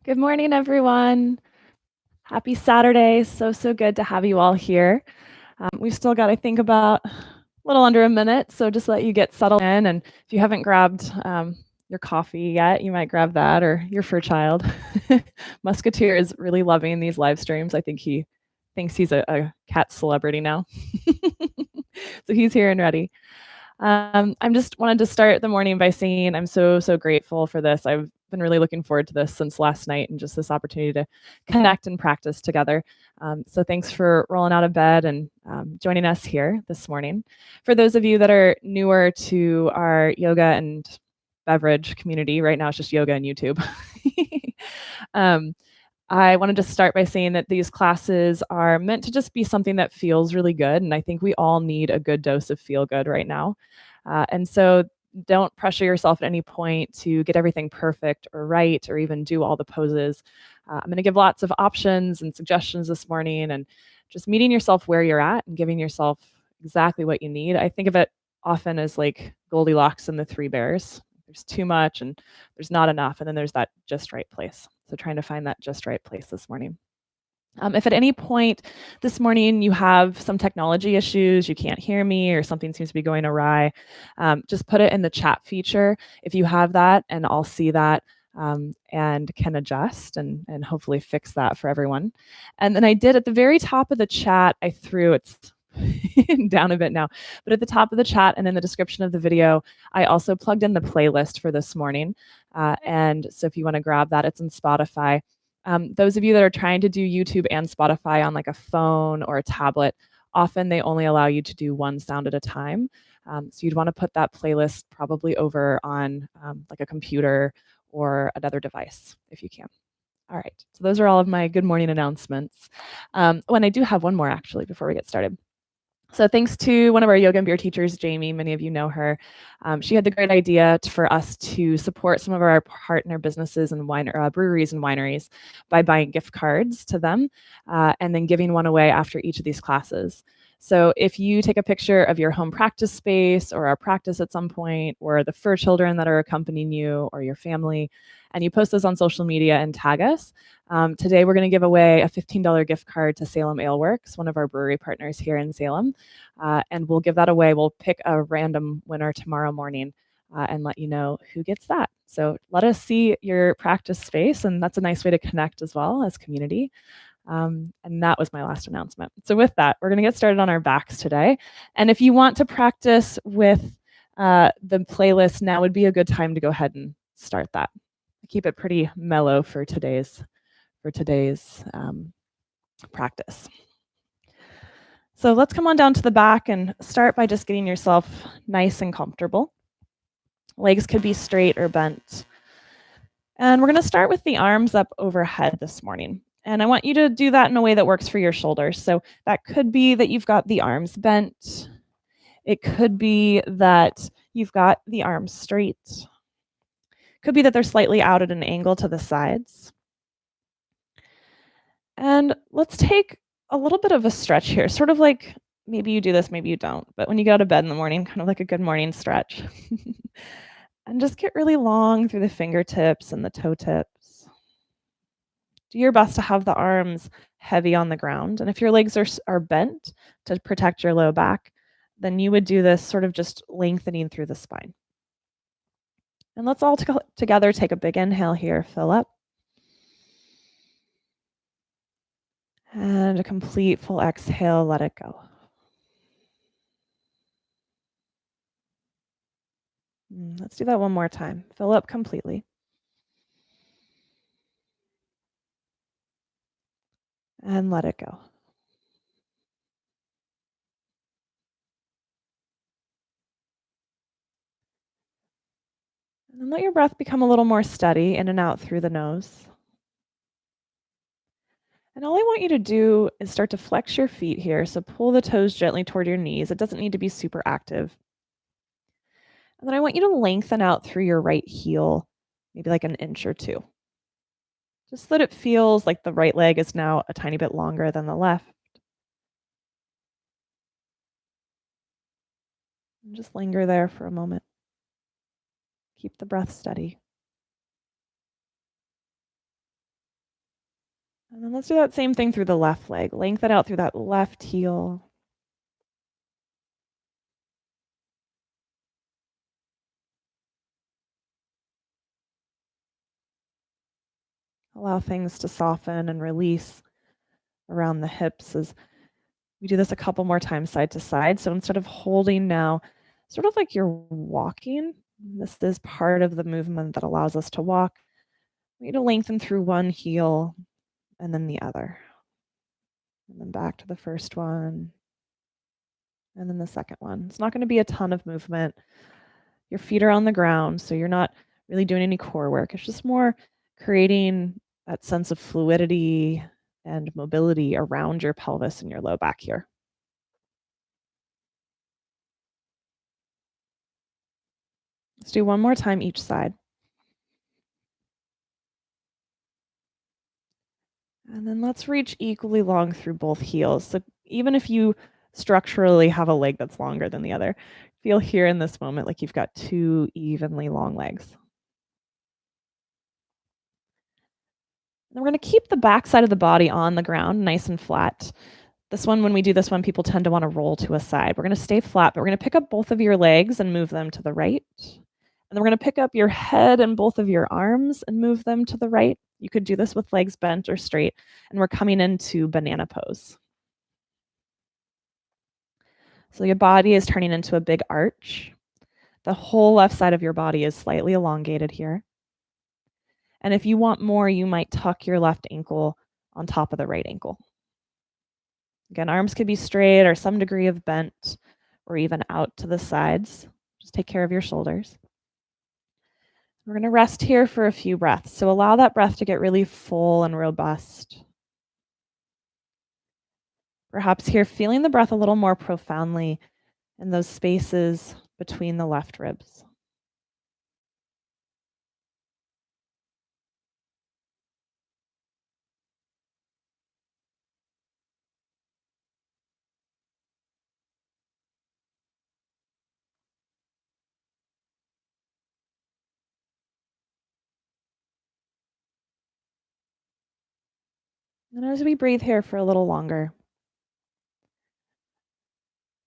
Good morning, everyone. Happy Saturday. So good to have you all here. We've still got, I think, about a little under a minute, so just let you get settled in. And if you haven't grabbed your coffee yet, you might grab that or your fur child. Musketeer is really loving these live streams. I think he thinks he's a cat celebrity now. So he's here and ready. I'm just wanted to start the morning by saying I'm so grateful for this. I've been really looking forward to this since last night and just this opportunity to connect and practice together. So thanks for rolling out of bed and joining us here this morning. For those of you that are newer to our yoga and beverage community, right now it's just yoga and YouTube. um, I wanted to start by saying that these classes are meant to just be something that feels really good. And I think we all need a good dose of feel good right now. And so don't pressure yourself at any point to get everything perfect or right or even do all the poses. I'm going to give lots of options and suggestions this morning and just meeting yourself where you're at and giving yourself exactly what you need. I think of it often as like Goldilocks and the Three Bears. There's too much and there's not enough. And then there's that just right place. So trying to find that just right place this morning. If at any point this morning you have some technology issues, you can't hear me or something seems to be going awry, just put it in the chat feature if you have that, and I'll see that and can adjust and hopefully fix that for everyone. And then I did at the very top of the chat, I threw it's down a bit now, but at the top of the chat and in the description of the video, I also plugged in the playlist for this morning. And so if you want to grab that, it's in Spotify. Those of you that are trying to do YouTube and Spotify on like a phone or a tablet, often they only allow you to do one sound at a time. So you'd want to put that playlist probably over on like a computer or another device if you can. All right, so those are all of my good morning announcements. And I do have one more actually before we get started. So thanks to one of our yoga and beer teachers, Jamie, many of you know her. She had the great idea for us to support some of our partner businesses and breweries and wineries by buying gift cards to them and then giving one away after each of these classes. So if you take a picture of your home practice space or our practice at some point, or the fur children that are accompanying you or your family, and you post those on social media and tag us, today we're going to give away a $15 gift card to Salem Ale Works, one of our brewery partners here in Salem. And we'll give that away. We'll pick a random winner tomorrow morning and let you know who gets that. So let us see your practice space, and that's a nice way to connect as well as community. And that was my last announcement. So with that, we're going to get started on our backs today. And if you want to practice with the playlist, now would be a good time to go ahead and start that. Keep it pretty mellow for today's practice. So let's come on down to the back and start by just getting yourself nice and comfortable. Legs could be straight or bent. And we're going to start with the arms up overhead this morning. And I want you to do that in a way that works for your shoulders. So that could be that you've got the arms bent. It could be that you've got the arms straight. Could be that they're slightly out at an angle to the sides. And let's take a little bit of a stretch here, sort of like maybe you do this, maybe you don't, but when you go to bed in the morning, kind of like a good morning stretch. And just get really long through the fingertips and the toe tips. Do your best to have the arms heavy on the ground. And if your legs are bent to protect your low back, then you would do this sort of just lengthening through the spine. And let's all together take a big inhale here, fill up. And a complete full exhale, let it go. Let's do that one more time. Fill up completely. And let it go. And then let your breath become a little more steady in and out through the nose. And all I want you to do is start to flex your feet here. So pull the toes gently toward your knees. It doesn't need to be super active. And then I want you to lengthen out through your right heel, maybe like an inch or two. Just so that it feels like the right leg is now a tiny bit longer than the left. And just linger there for a moment. Keep the breath steady. And then let's do that same thing through the left leg. Lengthen out through that left heel. Allow things to soften and release around the hips as we do this a couple more times side to side. So instead of holding now, sort of like you're walking, this is part of the movement that allows us to walk. We need to lengthen through one heel and then the other. And then back to the first one. And then the second one. It's not going to be a ton of movement. Your feet are on the ground, so you're not really doing any core work. It's just more creating that sense of fluidity and mobility around your pelvis and your low back here. Let's do one more time each side. And then let's reach equally long through both heels. So even if you structurally have a leg that's longer than the other, feel here in this moment like you've got two evenly long legs. And we're going to keep the back side of the body on the ground nice and flat. This one, when we do this one, people tend to want to roll to a side. We're going to stay flat, but we're going to pick up both of your legs and move them to the right. And then we're going to pick up your head and both of your arms and move them to the right. You could do this with legs bent or straight. And we're coming into banana pose. So your body is turning into a big arch. The whole left side of your body is slightly elongated here. And if you want more, you might tuck your left ankle on top of the right ankle. Again, arms could be straight or some degree of bent or even out to the sides. Just take care of your shoulders. We're going to rest here for a few breaths. So allow that breath to get really full and robust. Perhaps here, feeling the breath a little more profoundly in those spaces between the left ribs. And as we breathe here for a little longer,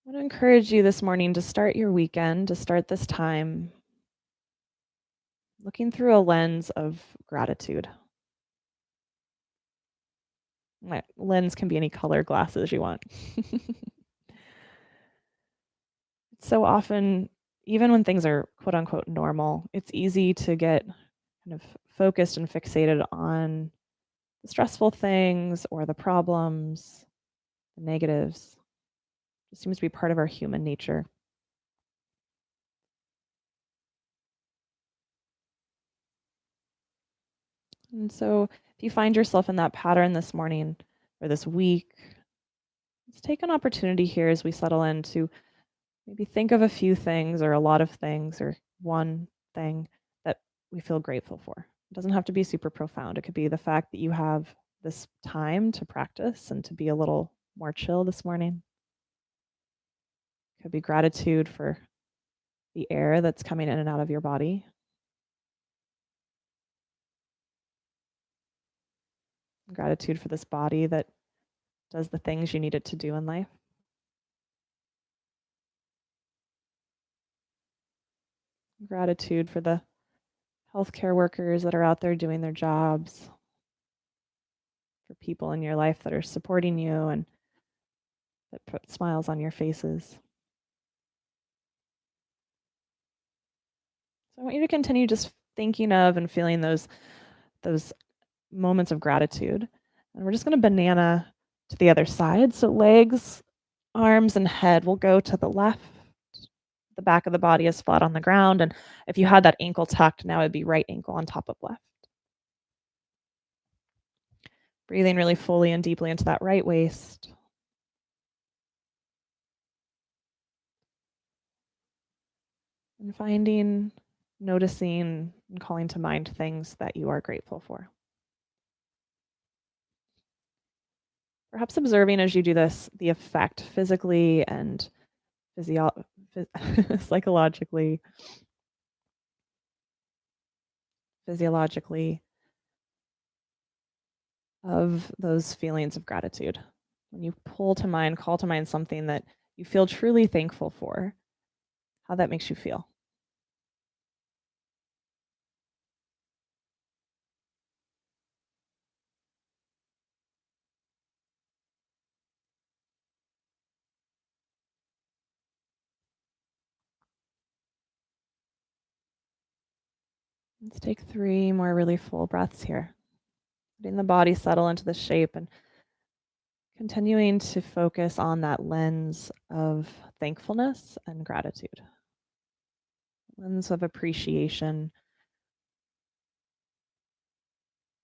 I want to encourage you this morning to start your weekend, to start this time looking through a lens of gratitude. My lens can be any color glasses you want. So often, even when things are quote unquote normal, it's easy to get kind of focused and fixated on the stressful things or the problems, the negatives. It seems to be part of our human nature. And so if you find yourself in that pattern this morning or this week, let's take an opportunity here as we settle in to maybe think of a few things or a lot of things or one thing that we feel grateful for. It doesn't have to be super profound. It could be the fact that you have this time to practice and to be a little more chill this morning. It could be gratitude for the air that's coming in and out of your body. Gratitude for this body that does the things you need it to do in life. Gratitude for the healthcare workers that are out there doing their jobs, for people in your life that are supporting you and that put smiles on your faces. So I want you to continue just thinking of and feeling those moments of gratitude. And we're just going to banana to the other side. So legs, arms, and head will go to the left. The back of the body is flat on the ground. And if you had that ankle tucked, now it'd be right ankle on top of left. Breathing really fully and deeply into that right waist. And finding, noticing, and calling to mind things that you are grateful for. Perhaps observing as you do this the effect physically and psychologically, physiologically, of those feelings of gratitude. When you call to mind something that you feel truly thankful for, how that makes you feel. Let's take 3 more really full breaths here. Letting the body settle into the shape and continuing to focus on that lens of thankfulness and gratitude, lens of appreciation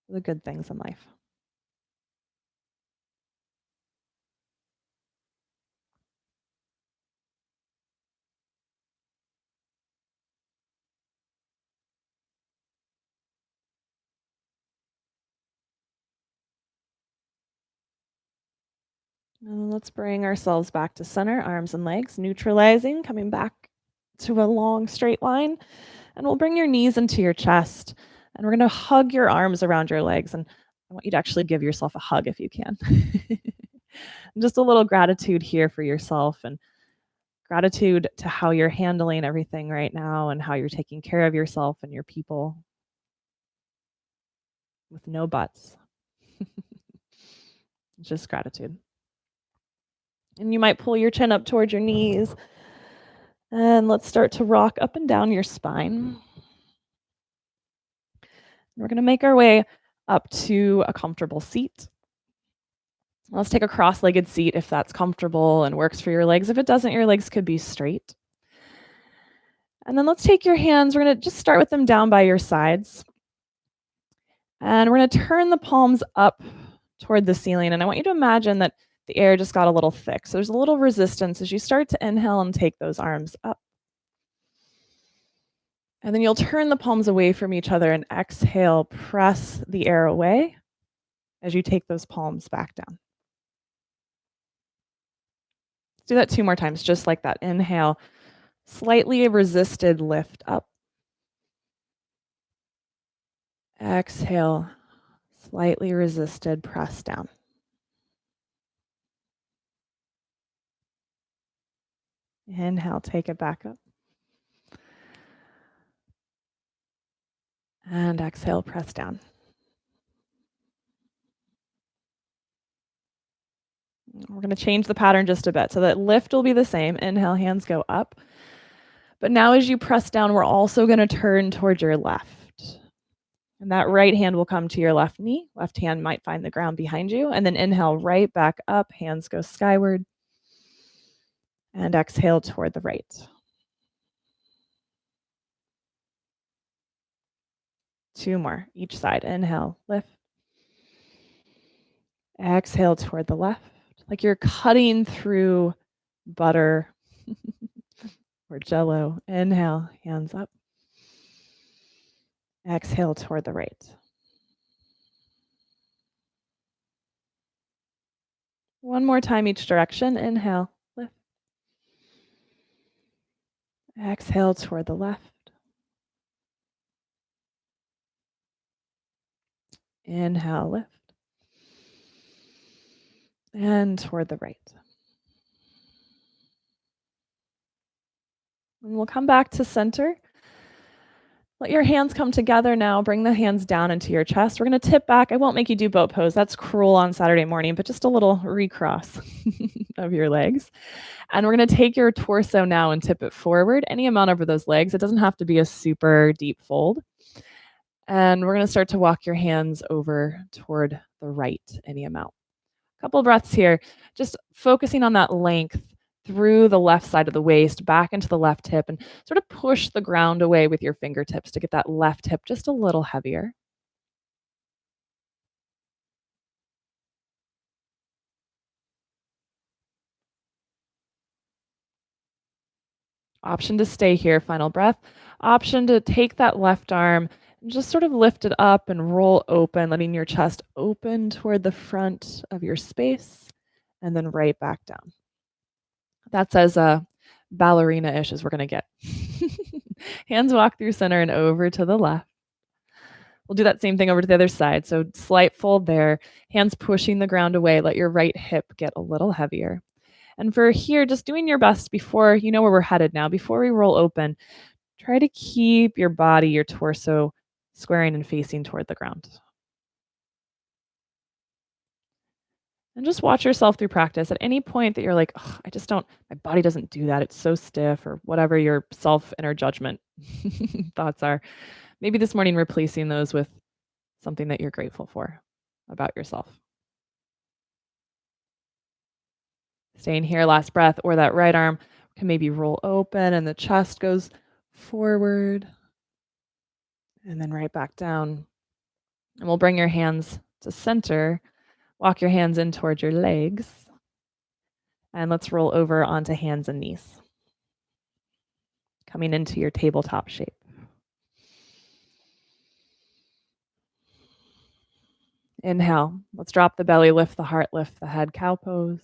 for the good things in life. And let's bring ourselves back to center, arms and legs, neutralizing, coming back to a long straight line. And we'll bring your knees into your chest. And we're going to hug your arms around your legs. And I want you to actually give yourself a hug if you can. Just a little gratitude here for yourself and gratitude to how you're handling everything right now and how you're taking care of yourself and your people with no buts. Just gratitude. And you might pull your chin up towards your knees. And let's start to rock up and down your spine. We're going to make our way up to a comfortable seat. Let's take a cross-legged seat if that's comfortable and works for your legs. If it doesn't, your legs could be straight. And then let's take your hands. We're going to just start with them down by your sides. And we're going to turn the palms up toward the ceiling. And I want you to imagine that the air just got a little thick. So there's a little resistance as you start to inhale and take those arms up. And then you'll turn the palms away from each other and exhale, press the air away as you take those palms back down. Let's do that 2 more times, just like that. Inhale, slightly resisted lift up. Exhale, slightly resisted press down. Inhale, take it back up. And exhale, press down. We're going to change the pattern just a bit. So that lift will be the same. Inhale, hands go up. But now as you press down, we're also going to turn towards your left. And that right hand will come to your left knee. Left hand might find the ground behind you. And then inhale, right back up. Hands go skyward. And exhale toward the right. Two more, each side. Inhale, lift. Exhale toward the left, like you're cutting through butter or jello. Inhale, hands up. Exhale toward the right. One more time each direction. Inhale, lift. Exhale toward the left. Inhale, lift. And toward the right. And we'll come back to center. Let your hands come together now. Bring the hands down into your chest. We're going to tip back. I won't make you do boat pose. That's cruel on Saturday morning, but just a little recross of your legs. And we're going to take your torso now and tip it forward, any amount over those legs. It doesn't have to be a super deep fold. And we're going to start to walk your hands over toward the right, any amount. A couple breaths here, just focusing on that length through the left side of the waist, back into the left hip, and sort of push the ground away with your fingertips to get that left hip just a little heavier. Option to stay here, final breath. Option to take that left arm and just sort of lift it up and roll open, letting your chest open toward the front of your space, and then right back down. That's as ballerina-ish as we're going to get. Hands walk through center and over to the left. We'll do that same thing over to the other side. So slight fold there, hands pushing the ground away. Let your right hip get a little heavier. And for here, just doing your best before, you know where we're headed now, before we roll open, try to keep your body, your torso squaring and facing toward the ground. And just watch yourself through practice. At any point that you're like, I just don't, my body doesn't do that. It's so stiff, or whatever your self inner judgment thoughts are. Maybe this morning replacing those with something that you're grateful for about yourself. Staying here, last breath, or that right arm can maybe roll open and the chest goes forward and then right back down. And we'll bring your hands to center, walk your hands in towards your legs, and let's roll over onto hands and knees, coming into your tabletop shape. Inhale, let's drop the belly, lift the heart, lift the head, cow pose.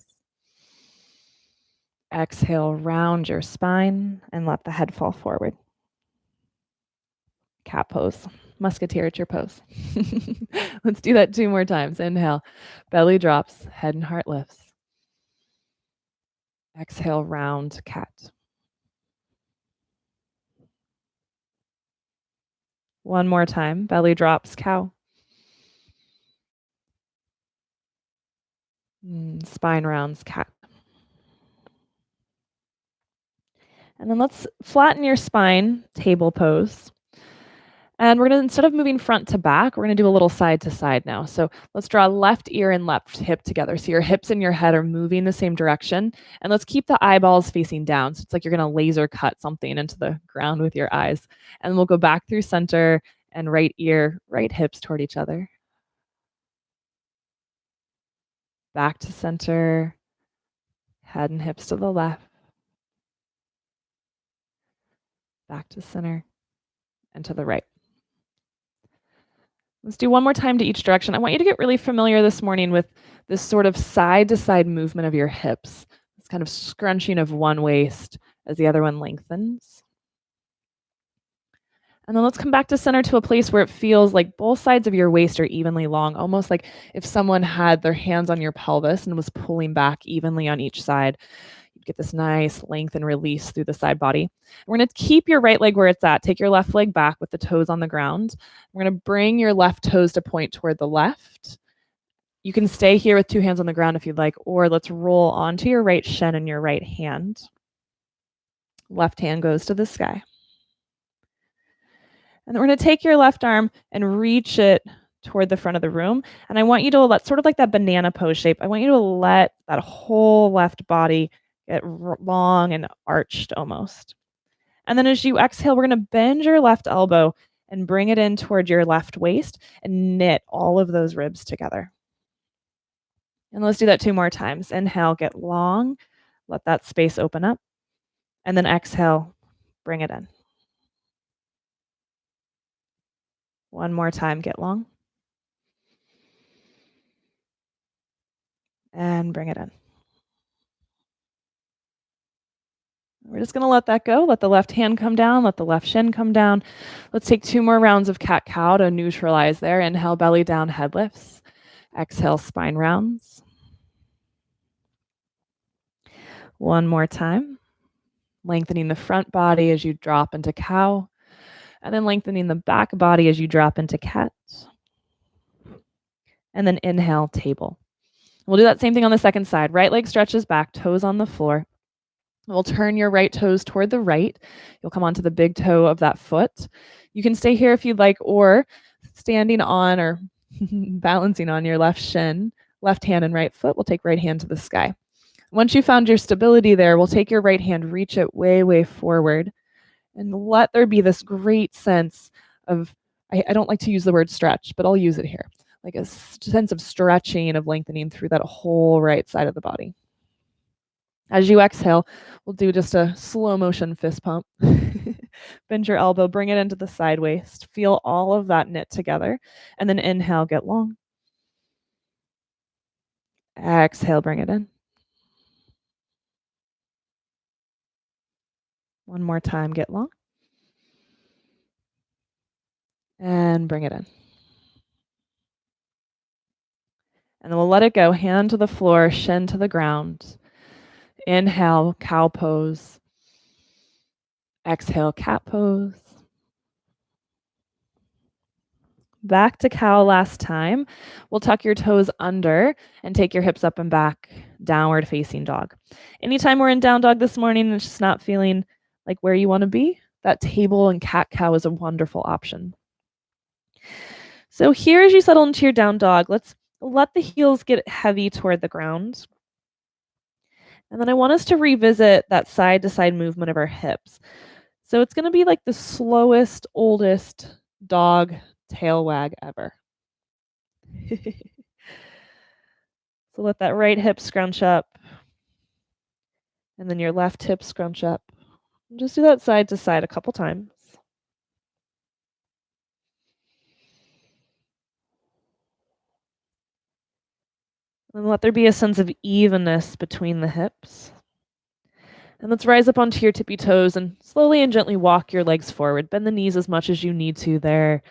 Exhale, round your spine and let the head fall forward. Cat pose, musketeer pose. Let's do that 2 more times. Inhale, belly drops, head and heart lifts. Exhale, round cat. One more time, belly drops, cow. Spine rounds, cat. And then let's flatten your spine, table pose. And we're gonna, instead of moving front to back, we're gonna do a little side to side now. So let's draw left ear and left hip together. So your hips and your head are moving the same direction. And let's keep the eyeballs facing down. So it's like you're gonna laser cut something into the ground with your eyes. And we'll go back through center and right ear, right hips toward each other. Back to center, head and hips to the left. Back to center and to the right. Let's do one more time to each direction. I want you to get really familiar this morning with this sort of side to side movement of your hips. This kind of scrunching of one waist as the other one lengthens. And then let's come back to center to a place where it feels like both sides of your waist are evenly long, almost like if someone had their hands on your pelvis and was pulling back evenly on each side. You'd get this nice length and release through the side body. We're going to keep your right leg where it's at. Take your left leg back with the toes on the ground. We're going to bring your left toes to point toward the left. You can stay here with 2 hands on the ground if you'd like, or let's roll onto your right shin and your right hand. Left hand goes to the sky. And then we're going to take your left arm and reach it toward the front of the room. And I want you to let, sort of like that banana pose shape, I want you to let that whole left body get long and arched almost. And then as you exhale, we're going to bend your left elbow and bring it in toward your left waist and knit all of those ribs together. And let's do that 2 more times. Inhale, get long, let that space open up. And then exhale, bring it in. One more time, get long. And bring it in. We're just going to let that go. Let the left hand come down. Let the left shin come down. Let's take 2 more rounds of cat-cow to neutralize there. Inhale, belly down, head lifts. Exhale, spine rounds. One more time. Lengthening the front body as you drop into cow. And then lengthening the back body as you drop into cat. And then inhale, table. We'll do that same thing on the second side. Right leg stretches back, toes on the floor. We'll turn your right toes toward the right. You'll come onto the big toe of that foot. You can stay here if you'd like, or standing on or balancing on your left shin, left hand and right foot. We'll take right hand to the sky. Once you found your stability there, we'll take your right hand, reach it way, way forward, and let there be this great sense of, I don't like to use the word stretch, but I'll use it here, like a sense of stretching, of lengthening through that whole right side of the body. As you exhale, we'll do just a slow motion fist pump. Bend your elbow, bring it into the side waist. Feel all of that knit together. And then inhale, get long. Exhale, bring it in. One more time, get long. And bring it in. And then we'll let it go. Hand to the floor, shin to the ground. Inhale, cow pose. Exhale, cat pose. Back to cow last time. We'll tuck your toes under and take your hips up and back, downward facing dog. Anytime we're in down dog this morning and it's just not feeling like where you want to be, that table and cat cow is a wonderful option. So here, as you settle into your down dog, let's let the heels get heavy toward the ground. And then I want us to revisit that side to side movement of our hips. So it's going to be like the slowest, oldest dog tail wag ever. So let that right hip scrunch up. And then your left hip scrunch up. And just do that side to side a couple times. And let there be a sense of evenness between the hips. And let's rise up onto your tippy toes and slowly and gently walk your legs forward. Bend the knees as much as you need to there.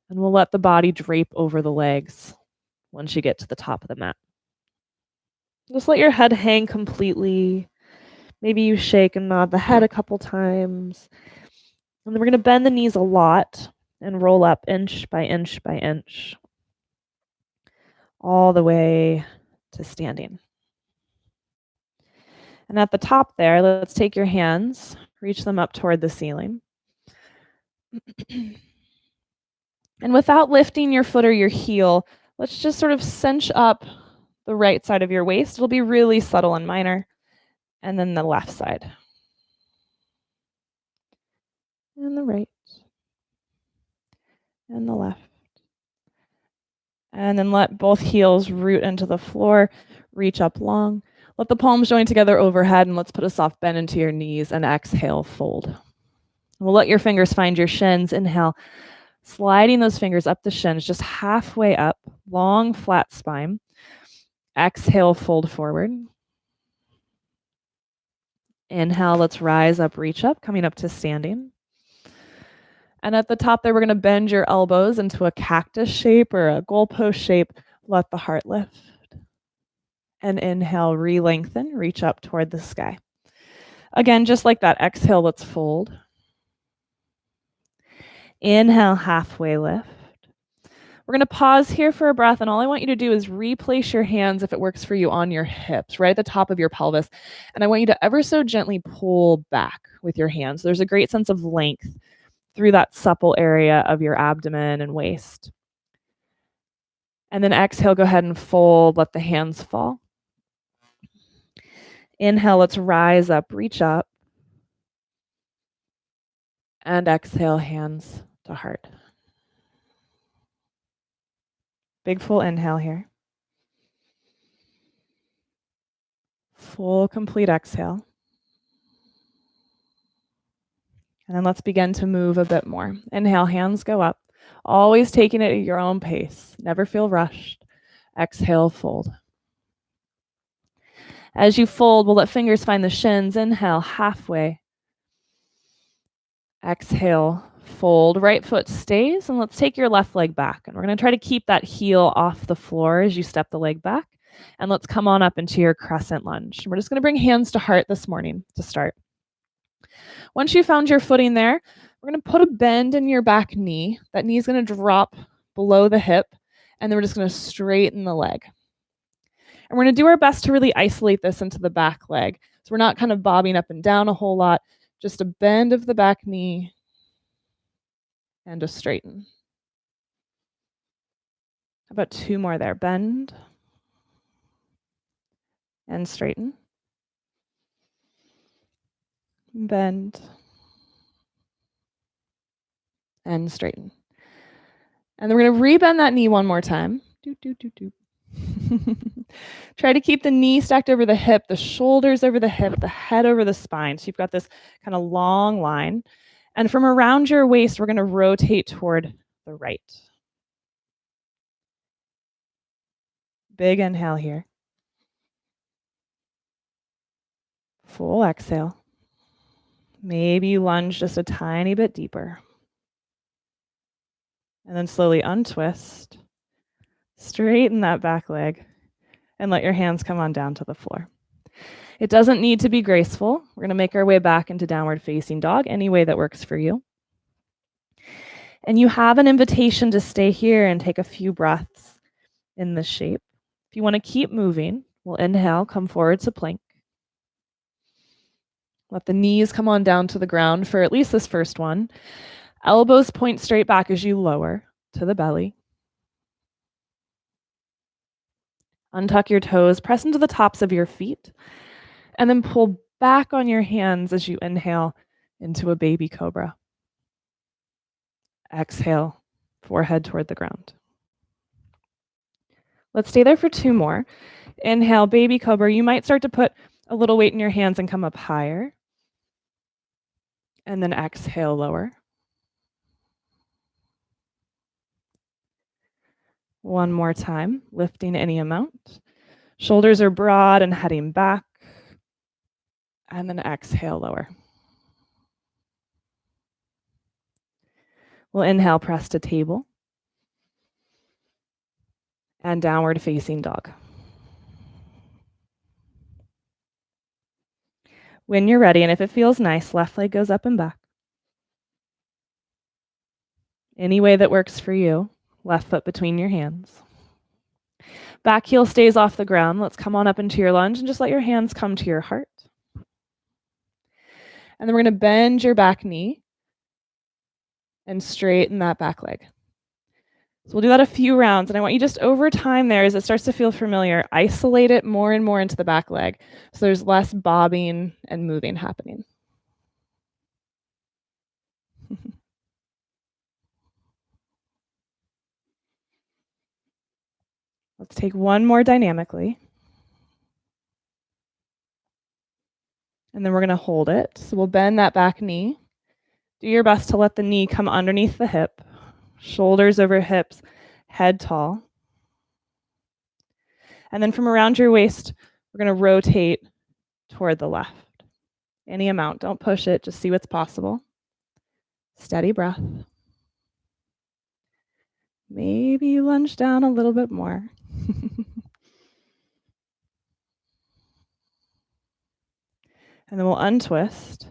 And we'll let the body drape over the legs once you get to the top of the mat. Just let your head hang completely. Maybe you shake and nod the head a couple times. And then we're going to bend the knees a lot and roll up inch by inch by inch, all the way to standing. And at the top there, let's take your hands, reach them up toward the ceiling. And without lifting your foot or your heel, let's just sort of cinch up the right side of your waist. It'll be really subtle and minor. And then the left side. And the right. And the left. And then let both heels root into the floor. Reach up long. Let the palms join together overhead, and let's put a soft bend into your knees and exhale, fold. We'll let your fingers find your shins. Inhale, sliding those fingers up the shins, just halfway up, long, flat spine. Exhale, fold forward. Inhale, let's rise up, reach up, coming up to standing. And at the top there, we're going to bend your elbows into a cactus shape or a goalpost shape. Let the heart lift. And inhale, re-lengthen, reach up toward the sky. Again, just like that, exhale, let's fold. Inhale, halfway lift. We're going to pause here for a breath, and all I want you to do is replace your hands, if it works for you, on your hips, right at the top of your pelvis. And I want you to ever so gently pull back with your hands. There's a great sense of length through that supple area of your abdomen and waist. And then exhale, go ahead and fold, let the hands fall. Inhale, let's rise up, reach up. And exhale, hands to heart. Big full inhale here. Full complete exhale. And then let's begin to move a bit more. Inhale, hands go up. Always taking it at your own pace. Never feel rushed. Exhale, fold. As you fold, we'll let fingers find the shins. Inhale, halfway. Exhale, fold. Right foot stays, and let's take your left leg back. And we're going to try to keep that heel off the floor as you step the leg back. And let's come on up into your crescent lunge. We're just going to bring hands to heart this morning to start. Once you found your footing there, we're going to put a bend in your back knee. That knee is going to drop below the hip, and then we're just going to straighten the leg. And we're going to do our best to really isolate this into the back leg. So we're not kind of bobbing up and down a whole lot, just a bend of the back knee and a straighten. How about two more there? Bend and straighten. Bend and straighten. And then we're going to rebend that knee one more time. Try to keep the knee stacked over the hip, the shoulders over the hip, the head over the spine. So you've got this kind of long line. And from around your waist, we're going to rotate toward the right. Big inhale here. Full exhale. Maybe you lunge just a tiny bit deeper. And then slowly untwist. Straighten that back leg and let your hands come on down to the floor. It doesn't need to be graceful. We're going to make our way back into downward facing dog, any way that works for you. And you have an invitation to stay here and take a few breaths in this shape. If you want to keep moving, we'll inhale, come forward to plank. Let the knees come on down to the ground for at least this first one. Elbows point straight back as you lower to the belly. Untuck your toes, press into the tops of your feet, and then pull back on your hands as you inhale into a baby cobra. Exhale, forehead toward the ground. Let's stay there for 2 more. Inhale, baby cobra. You might start to put a little weight in your hands and come up higher. And then exhale, lower. One more time, lifting any amount. Shoulders are broad and heading back. And then exhale, lower. We'll inhale, press to table. And downward facing dog. When you're ready, and if it feels nice, left leg goes up and back. Any way that works for you. Left foot between your hands. Back heel stays off the ground. Let's come on up into your lunge and just let your hands come to your heart. And then we're going to bend your back knee and straighten that back leg. So we'll do that a few rounds. And I want you just over time there, as it starts to feel familiar, isolate it more and more into the back leg. So there's less bobbing and moving happening. Let's take one more dynamically. And then we're going to hold it. So we'll bend that back knee. Do your best to let the knee come underneath the hip. Shoulders over hips, head tall. And then from around your waist, we're going to rotate toward the left. Any amount. Don't push it. Just see what's possible. Steady breath. Maybe lunge down a little bit more. And then we'll untwist.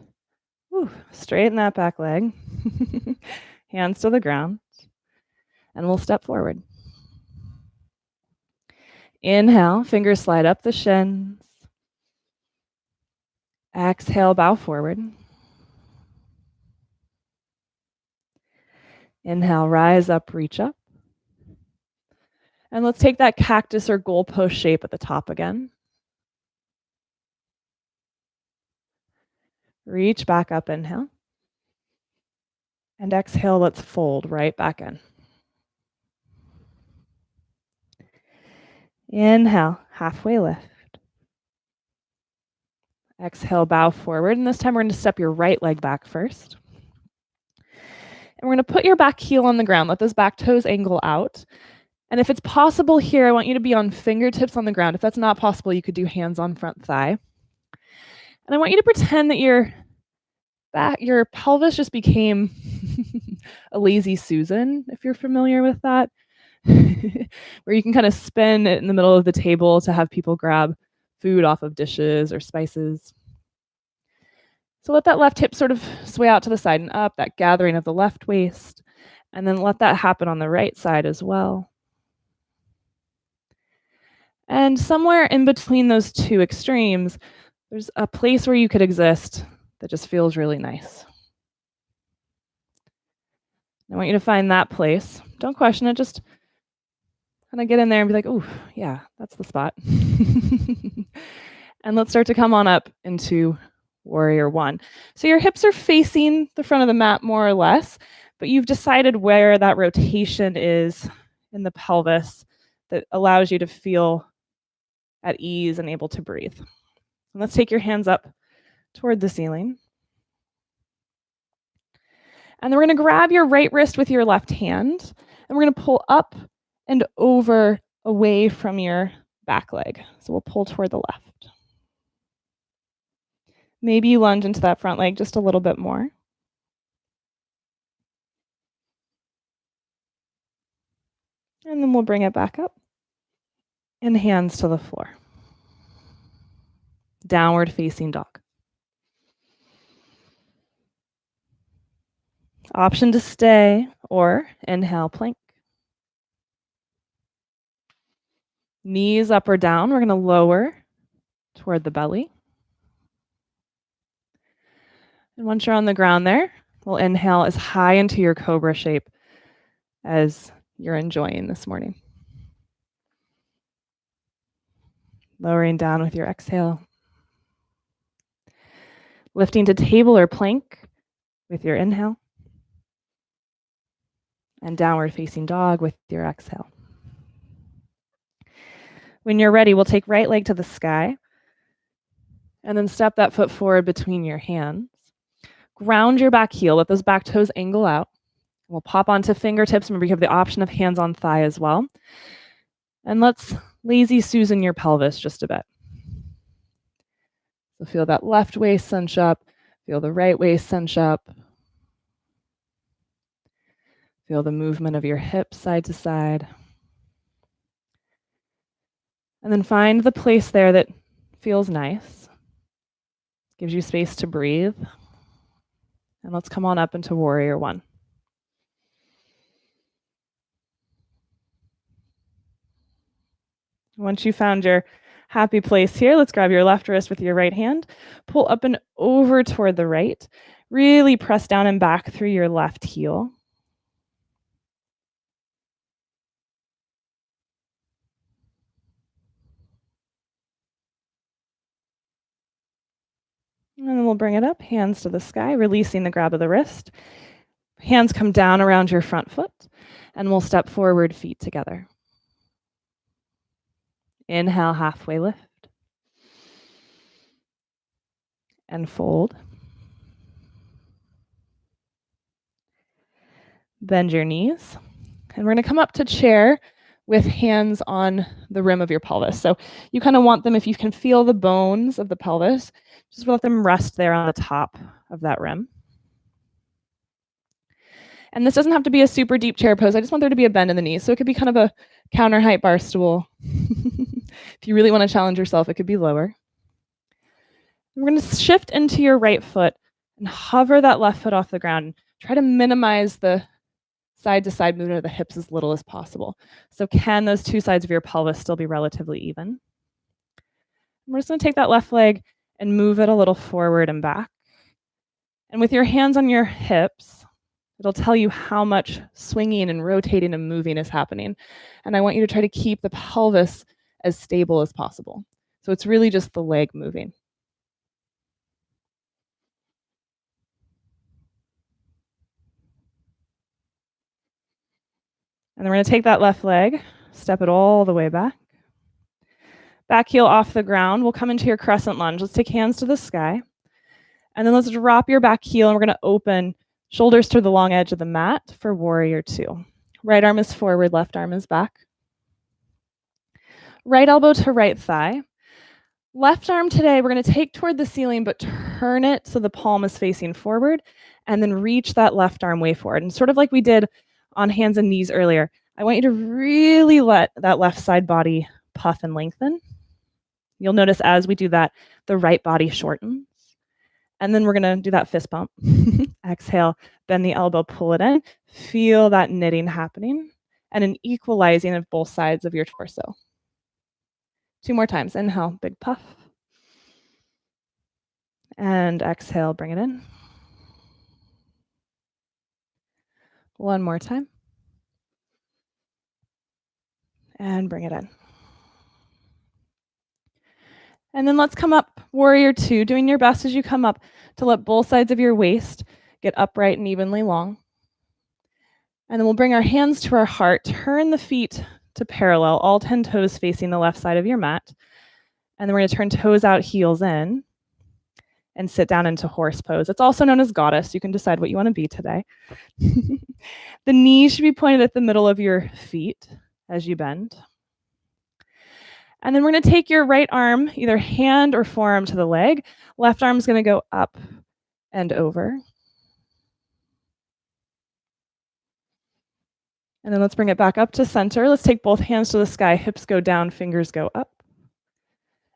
Whew, straighten that back leg. Hands to the ground. And we'll step forward. Inhale, fingers slide up the shins. Exhale, bow forward. Inhale, rise up, reach up. And let's take that cactus or goalpost shape at the top again. Reach back up, inhale. And exhale, let's fold right back in. Inhale, halfway lift. Exhale, bow forward. And this time we're going to step your right leg back first. And we're going to put your back heel on the ground. Let those back toes angle out. And if it's possible here, I want you to be on fingertips on the ground. If that's not possible, you could do hands on front thigh. And I want you to pretend that your pelvis just became a lazy Susan, if you're familiar with that, where you can kind of spin it in the middle of the table to have people grab food off of dishes or spices. So let that left hip sort of sway out to the side and up, that gathering of the left waist, and then let that happen on the right side as well. And somewhere in between those two extremes, there's a place where you could exist that just feels really nice. I want you to find that place. Don't question it, just kind of get in there and be like, oh, yeah, that's the spot. And let's start to come on up into Warrior One. So your hips are facing the front of the mat more or less, but you've decided where that rotation is in the pelvis that allows you to feel at ease and able to breathe. And let's take your hands up toward the ceiling. And then we're going to grab your right wrist with your left hand, and we're going to pull up and over away from your back leg. So we'll pull toward the left. Maybe you lunge into that front leg just a little bit more. And then we'll bring it back up. And hands to the floor. Downward facing dog. Option to stay or inhale, plank. Knees up or down. We're going to lower toward the belly. And once you're on the ground there, we'll inhale as high into your cobra shape as you're enjoying this morning. Lowering down with your exhale. Lifting to table or plank with your inhale. And downward facing dog with your exhale. When you're ready, we'll take right leg to the sky. And then step that foot forward between your hands. Ground your back heel. Let those back toes angle out. We'll pop onto fingertips. Remember, you have the option of hands on thigh as well. And let's lazy Susan your pelvis just a bit. So feel that left waist cinch up. Feel the right waist cinch up. Feel the movement of your hips side to side. And then find the place there that feels nice. Gives you space to breathe. And let's come on up into warrior one. Once you found your happy place here, let's grab your left wrist with your right hand. Pull up and over toward the right. Really press down and back through your left heel. And then we'll bring it up, hands to the sky, releasing the grab of the wrist. Hands come down around your front foot, and we'll step forward, feet together. Inhale, halfway lift. And fold. Bend your knees. And we're going to come up to chair with hands on the rim of your pelvis. So you kind of want them, if you can feel the bones of the pelvis, just let them rest there on the top of that rim. And this doesn't have to be a super deep chair pose. I just want there to be a bend in the knees. So it could be kind of a counter height bar stool. If you really want to challenge yourself, it could be lower. We're going to shift into your right foot and hover that left foot off the ground. Try to minimize the side to side movement of the hips as little as possible. So can those two sides of your pelvis still be relatively even? We're just going to take that left leg and move it a little forward and back. And with your hands on your hips, it'll tell you how much swinging and rotating and moving is happening. And I want you to try to keep the pelvis as stable as possible. So it's really just the leg moving. And then we're going to take that left leg, step it all the way back. Back heel off the ground. We'll come into your crescent lunge. Let's take hands to the sky. And then let's drop your back heel, and we're going to open shoulders to the long edge of the mat for warrior two. Right arm is forward, left arm is back. Right elbow to right thigh. Left arm today, we're going to take toward the ceiling, but turn it so the palm is facing forward, and then reach that left arm way forward. And sort of like we did on hands and knees earlier, I want you to really let that left side body puff and lengthen. You'll notice as we do that, the right body shortens. And then we're going to do that fist bump. Exhale, bend the elbow, pull it in. Feel that knitting happening and an equalizing of both sides of your torso. 2 more times. Inhale, big puff. And exhale, bring it in. 1 more time. And bring it in. And then let's come up, warrior two, doing your best as you come up to let both sides of your waist get upright and evenly long. And then we'll bring our hands to our heart, turn the feet to parallel, all 10 toes facing the left side of your mat. And then we're going to turn toes out, heels in, and sit down into horse pose. It's also known as goddess. You can decide what you want to be today. The knees should be pointed at the middle of your feet as you bend. And then we're going to take your right arm, either hand or forearm to the leg. Left arm is going to go up and over. And then let's bring it back up to center. Let's take both hands to the sky. Hips go down, fingers go up.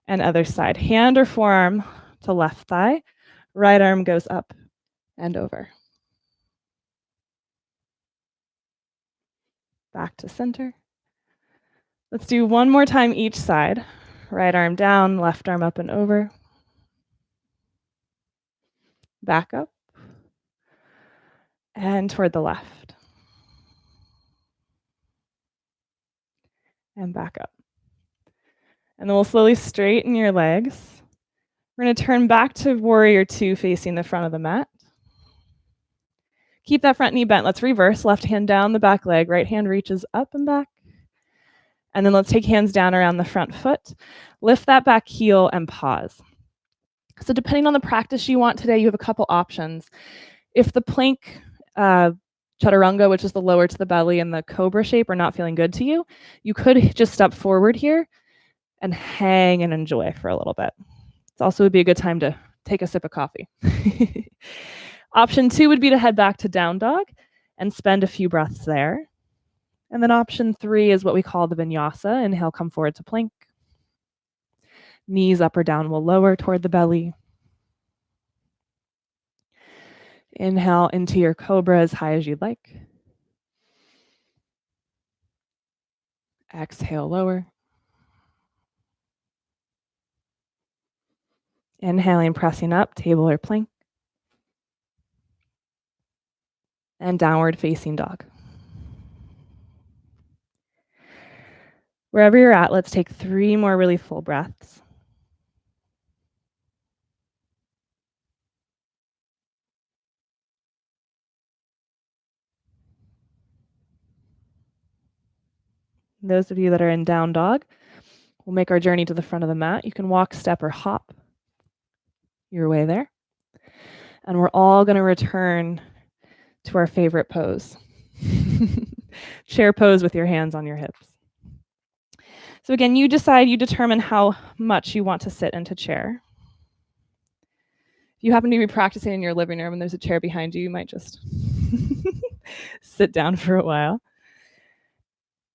And other side. Hand or forearm to left thigh. Right arm goes up and over. Back to center. Let's do one more time each side. Right arm down, left arm up and over. Back up. And toward the left. And back up. And then we'll slowly straighten your legs. We're going to turn back to warrior two facing the front of the mat. Keep that front knee bent. Let's reverse. Left hand down the back leg. Right hand reaches up and back. And then let's take hands down around the front foot. Lift that back heel and pause. So depending on the practice you want today, you have a couple options. If the plank chaturanga, which is the lower to the belly, and the cobra shape are not feeling good to you, you could just step forward here and hang and enjoy for a little bit. It also would be a good time to take a sip of coffee. Option 2 would be to head back to down dog and spend a few breaths there. And then option 3 is what we call the vinyasa. Inhale, come forward to plank. Knees up or down will lower toward the belly. Inhale into your cobra as high as you'd like. Exhale, lower. Inhaling, pressing up, table or plank. And downward facing dog. Wherever you're at, let's take 3 more really full breaths. Those of you that are in down dog, we'll make our journey to the front of the mat. You can walk, step, or hop your way there. And we're all going to return to our favorite pose. Chair pose with your hands on your hips. So again, you determine how much you want to sit into chair. If you happen to be practicing in your living room and there's a chair behind you, you might just sit down for a while.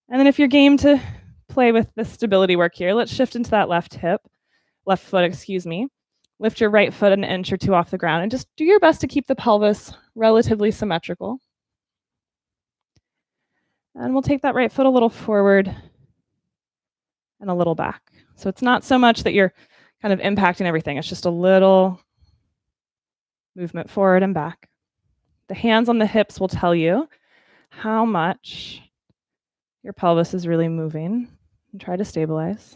And then if you're game to play with the stability work here, let's shift into that left foot. Lift your right foot an inch or 2 off the ground and just do your best to keep the pelvis relatively symmetrical. And we'll take that right foot a little forward and a little back. So it's not so much that you're kind of impacting everything. It's just a little movement forward and back. The hands on the hips will tell you how much your pelvis is really moving. And try to stabilize.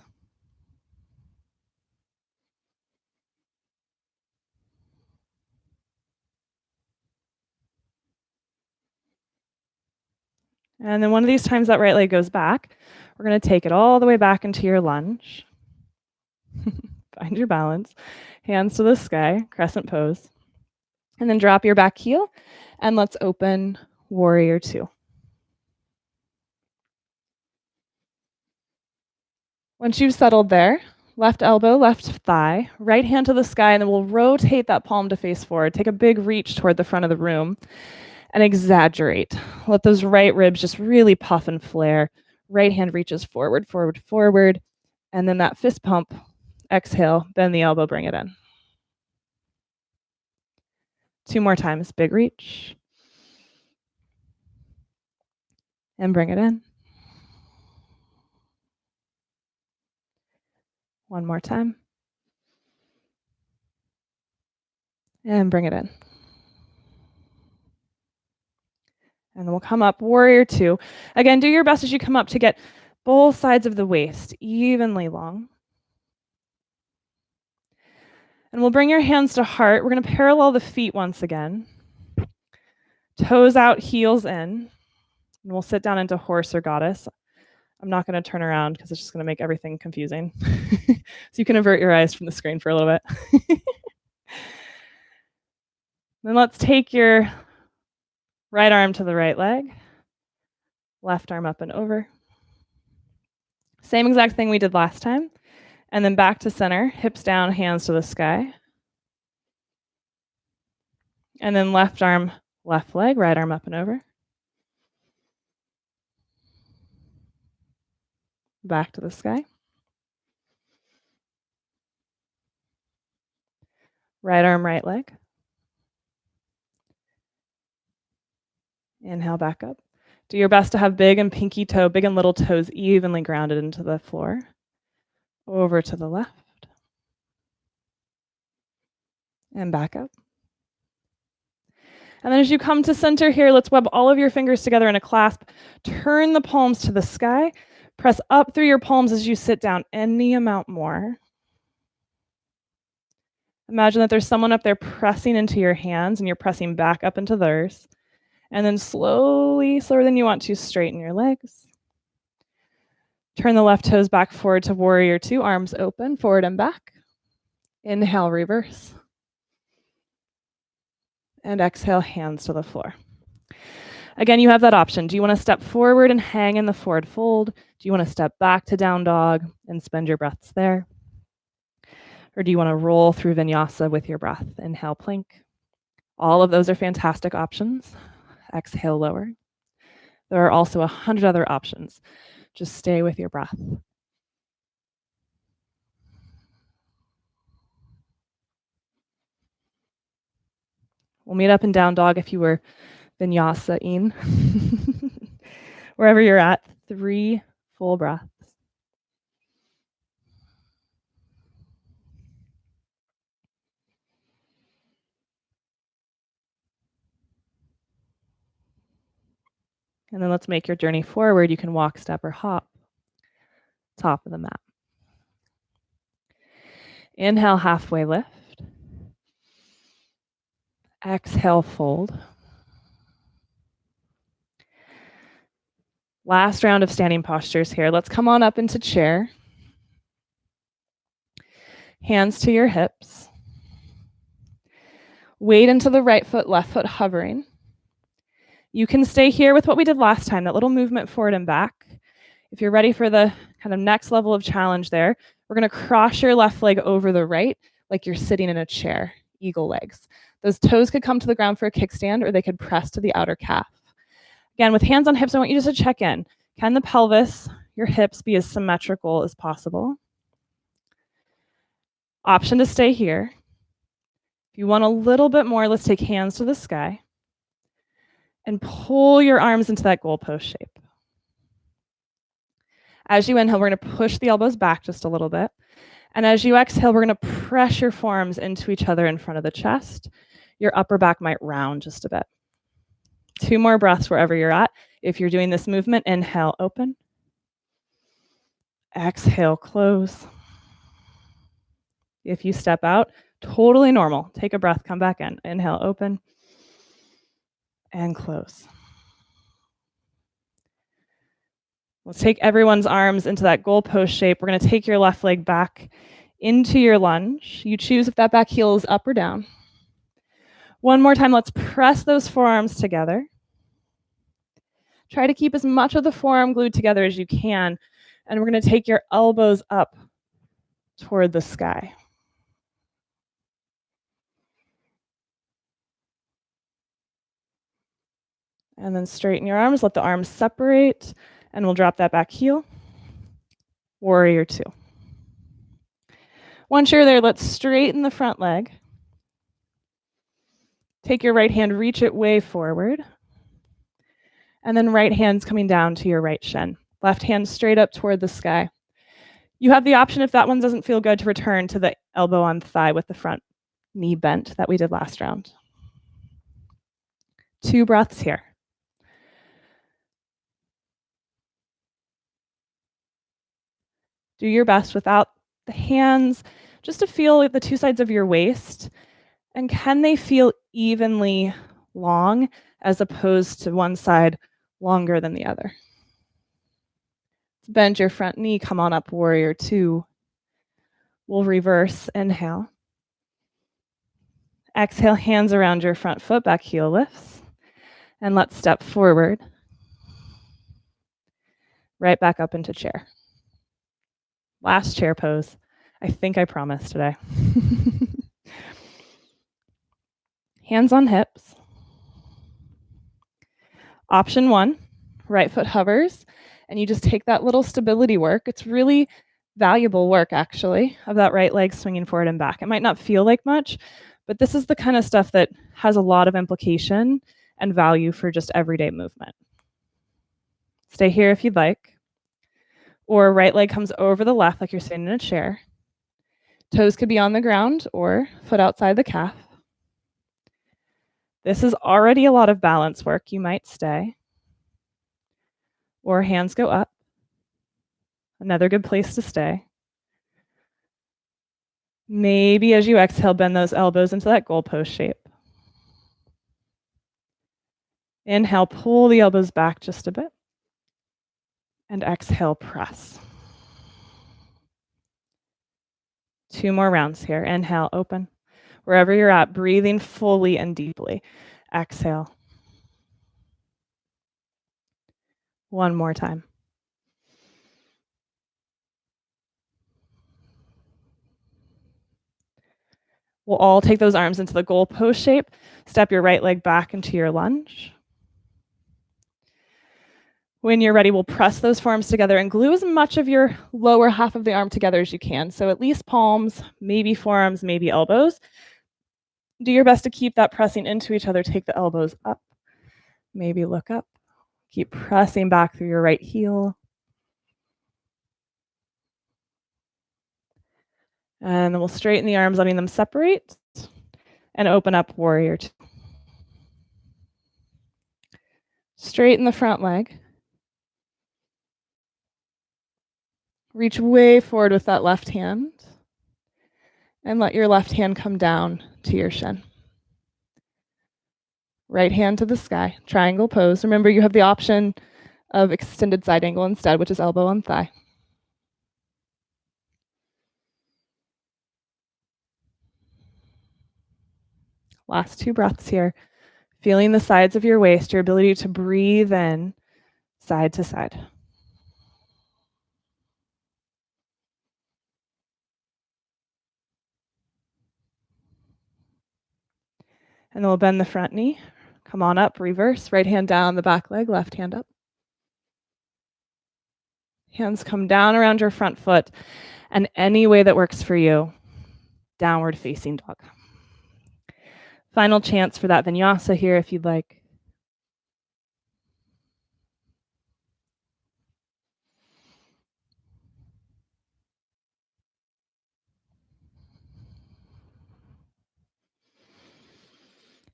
And then one of these times that right leg goes back, we're going to take it all the way back into your lunge. Find your balance. Hands to the sky, crescent pose. And then drop your back heel, and let's open warrior two. Once you've settled there, left elbow, left thigh, right hand to the sky, and then we'll rotate that palm to face forward. Take a big reach toward the front of the room and exaggerate. Let those right ribs just really puff and flare. Right hand reaches forward, forward, forward. And then that fist pump, exhale, bend the elbow, bring it in. 2 more times, big reach. And bring it in. 1 more time. And bring it in. And then we'll come up, warrior two. Again, do your best as you come up to get both sides of the waist evenly long. And we'll bring your hands to heart. We're going to parallel the feet once again. Toes out, heels in. And we'll sit down into horse or goddess. I'm not going to turn around because it's just going to make everything confusing. So you can avert your eyes from the screen for a little bit. Then let's take your right arm to the right leg. Left arm up and over. Same exact thing we did last time. And then back to center, hips down, hands to the sky. And then left arm, left leg, right arm up and over. back to the sky. Right arm, right leg. Inhale back up. Do your best to have big and little toes evenly grounded into the floor. Over to the left. And back up. And then as you come to center here, let's web all of your fingers together in a clasp. Turn the palms to the sky. Press up through your palms as you sit down, any amount more. Imagine that there's someone up there pressing into your hands and you're pressing back up into theirs. And then slowly, slower than you want to, straighten your legs. Turn the left toes back forward to warrior two, arms open, forward and back. Inhale, reverse. And exhale, hands to the floor. Again, you have that option. Do you want to step forward and hang in the forward fold? Do you want to step back to down dog and spend your breaths there? Or do you want to roll through vinyasa with your breath? Inhale, plank. All of those are fantastic options. Exhale, lower. There are also 100 other options. Just stay with your breath. We'll meet up in down dog if you were vinyasa-ing. Wherever you're at, 3 full breaths. And then let's make your journey forward. You can walk, step, or hop. Top of the mat. Inhale, halfway lift. Exhale, fold. Last round of standing postures here. Let's come on up into chair. Hands to your hips. Weight into the right foot, left foot hovering. You can stay here with what we did last time, that little movement forward and back. If you're ready for the kind of next level of challenge there, we're going to cross your left leg over the right like you're sitting in a chair, eagle legs. Those toes could come to the ground for a kickstand or they could press to the outer calf. Again, with hands on hips, I want you just to check in. Can the pelvis, your hips, be as symmetrical as possible? Option to stay here. If you want a little bit more, let's take hands to the sky and pull your arms into that goalpost shape. As you inhale, we're going to push the elbows back just a little bit. And as you exhale, we're going to press your forearms into each other in front of the chest. Your upper back might round just a bit. 2 more breaths wherever you're at. If you're doing this movement, inhale, open. Exhale, close. If you step out, totally normal. Take a breath, come back in. Inhale, open, and close. Let's take everyone's arms into that goalpost shape. We're going to take your left leg back into your lunge. You choose if that back heel is up or down. One more time, let's press those forearms together. Try to keep as much of the forearm glued together as you can. And we're going to take your elbows up toward the sky. And then straighten your arms, let the arms separate, and we'll drop that back heel. Warrior two. Once you're there, let's straighten the front leg. Take your right hand, reach it way forward. And then right hand's coming down to your right shin. Left hand straight up toward the sky. You have the option, if that one doesn't feel good, to return to the elbow on thigh with the front knee bent that we did last round. 2 breaths here. Do your best without the hands, just to feel the 2 sides of your waist. And can they feel evenly long as opposed to one side longer than the other? Bend your front knee, come on up, warrior two. We'll reverse, inhale. Exhale, hands around your front foot, back heel lifts. And let's step forward. Right back up into chair. Last chair pose. I think I promised today. Hands on hips. Option 1, right foot hovers, and you just take that little stability work. It's really valuable work, actually, of that right leg swinging forward and back. It might not feel like much, but this is the kind of stuff that has a lot of implication and value for just everyday movement. Stay here if you'd like. Or right leg comes over the left like you're sitting in a chair. Toes could be on the ground or foot outside the calf. This is already a lot of balance work. You might stay. Or hands go up. Another good place to stay. Maybe as you exhale, bend those elbows into that goalpost shape. Inhale, pull the elbows back just a bit. And exhale, press. 2 more rounds here. Inhale, open. Wherever you're at, breathing fully and deeply. Exhale. 1 more time. We'll all take those arms into the goalpost shape. Step your right leg back into your lunge. When you're ready, we'll press those forearms together and glue as much of your lower half of the arm together as you can. So at least palms, maybe forearms, maybe elbows. Do your best to keep that pressing into each other. Take the elbows up. Maybe look up. Keep pressing back through your right heel. And then we'll straighten the arms, letting them separate. And open up, warrior two. Straighten the front leg. Reach way forward with that left hand. And let your left hand come down to your shin. Right hand to the sky, triangle pose. Remember, you have the option of extended side angle instead, which is elbow on thigh. Last 2 breaths here. Feeling the sides of your waist, your ability to breathe in side to side. And then we'll bend the front knee. Come on up, reverse. Right hand down the back leg, left hand up. Hands come down around your front foot. And any way that works for you, downward facing dog. Final chance for that vinyasa here if you'd like.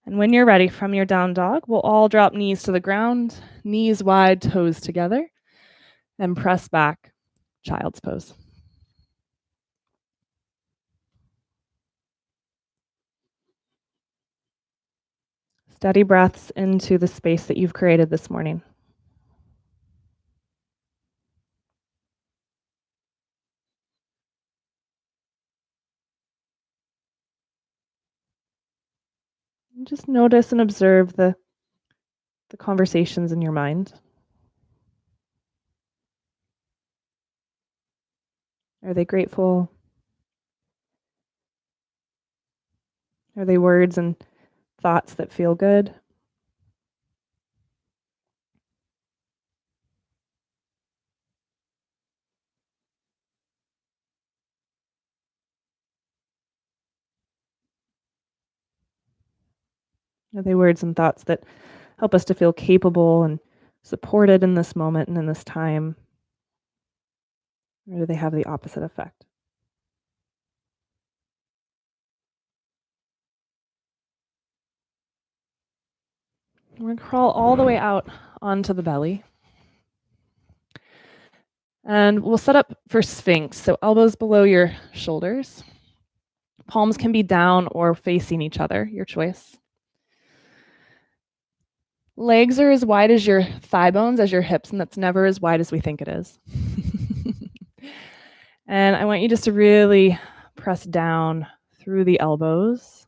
And when you're ready, from your down dog, we'll all drop knees to the ground, knees wide, toes together, and press back, child's pose. Steady breaths into the space that you've created this morning. And just notice and observe the conversations in your mind. Are they grateful? Are they words and thoughts that feel good? Are they words and thoughts that help us to feel capable and supported in this moment and in this time? Or do they have the opposite effect? We're going to crawl all the way out onto the belly. And we'll set up for sphinx, so elbows below your shoulders. Palms can be down or facing each other, your choice. Legs are as wide as your thigh bones, as your hips, and that's never as wide as we think it is. And I want you just to really press down through the elbows.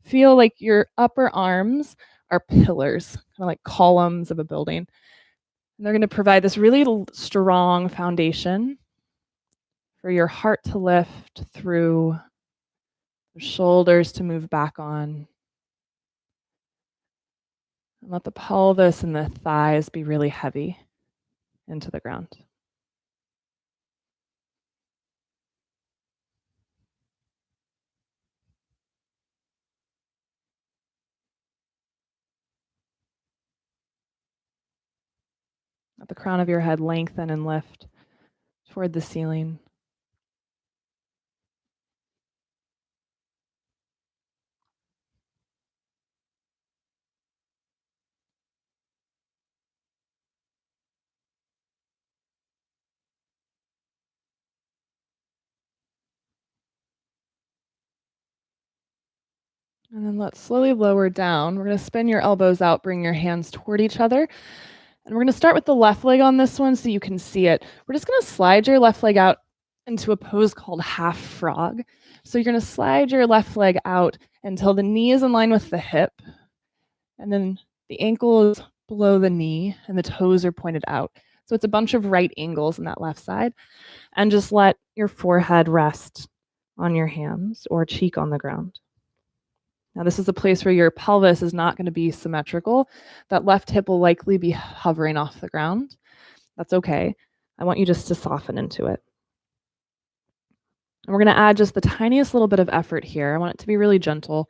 Feel like your upper arms are pillars, kind of like columns of a building. And they're going to provide this really strong foundation for your heart to lift through, the shoulders to move back on, And let the pelvis and the thighs be really heavy into the ground. Let the crown of your head lengthen and lift toward the ceiling. And then let's slowly lower down. We're going to spin your elbows out, bring your hands toward each other. And we're going to start with the left leg on this one so you can see it. We're just going to slide your left leg out into a pose called half frog. So you're going to slide your left leg out until the knee is in line with the hip. And then the ankle is below the knee and the toes are pointed out. So it's a bunch of right angles in that left side. And just let your forehead rest on your hands or cheek on the ground. Now, this is a place where your pelvis is not going to be symmetrical. That left hip will likely be hovering off the ground. That's okay. I want you just to soften into it. And we're going to add just the tiniest little bit of effort here. I want it to be really gentle.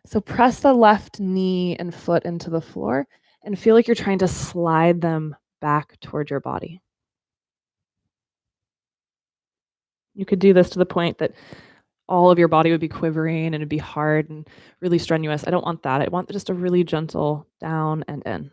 So press the left knee and foot into the floor and feel like you're trying to slide them back toward your body. You could do this to the point that all of your body would be quivering and it'd be hard and really strenuous. I don't want that. I want just a really gentle down and in.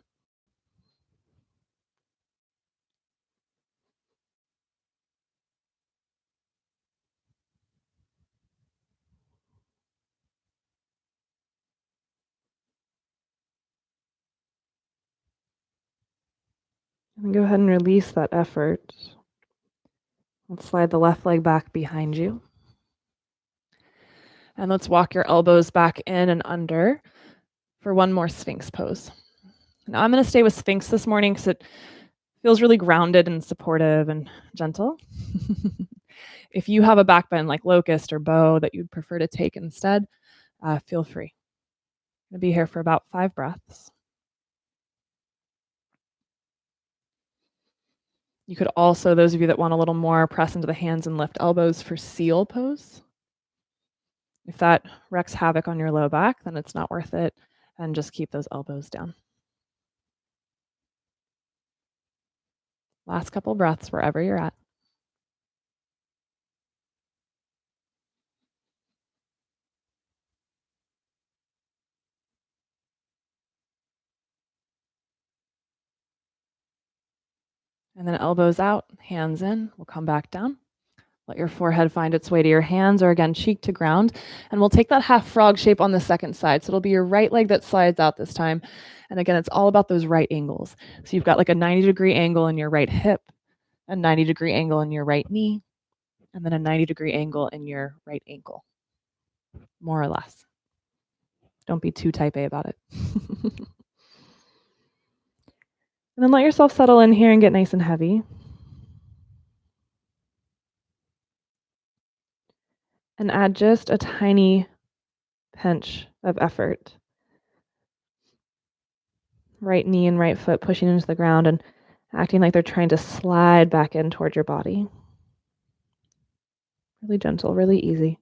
And go ahead and release that effort. Let's slide the left leg back behind you. And let's walk your elbows back in and under for one more Sphinx pose. Now I'm going to stay with Sphinx this morning because it feels really grounded and supportive and gentle. If you have a back bend like locust or bow that you'd prefer to take instead, feel free. I'm going to be here for about 5 breaths. You could also, those of you that want a little more, press into the hands and lift elbows for seal pose. If that wreaks havoc on your low back, then it's not worth it, and just keep those elbows down. Last couple breaths wherever you're at. And then elbows out, hands in. We'll come back down. Let your forehead find its way to your hands, or again, cheek to ground. And we'll take that half frog shape on the second side. So it'll be your right leg that slides out this time. And again, it's all about those right angles. So you've got like a 90-degree angle in your right hip, a 90-degree angle in your right knee, and then a 90-degree angle in your right ankle, more or less. Don't be too type A about it. And then let yourself settle in here and get nice and heavy. And add just a tiny pinch of effort. Right knee and right foot pushing into the ground and acting like they're trying to slide back in toward your body. Really gentle, really easy.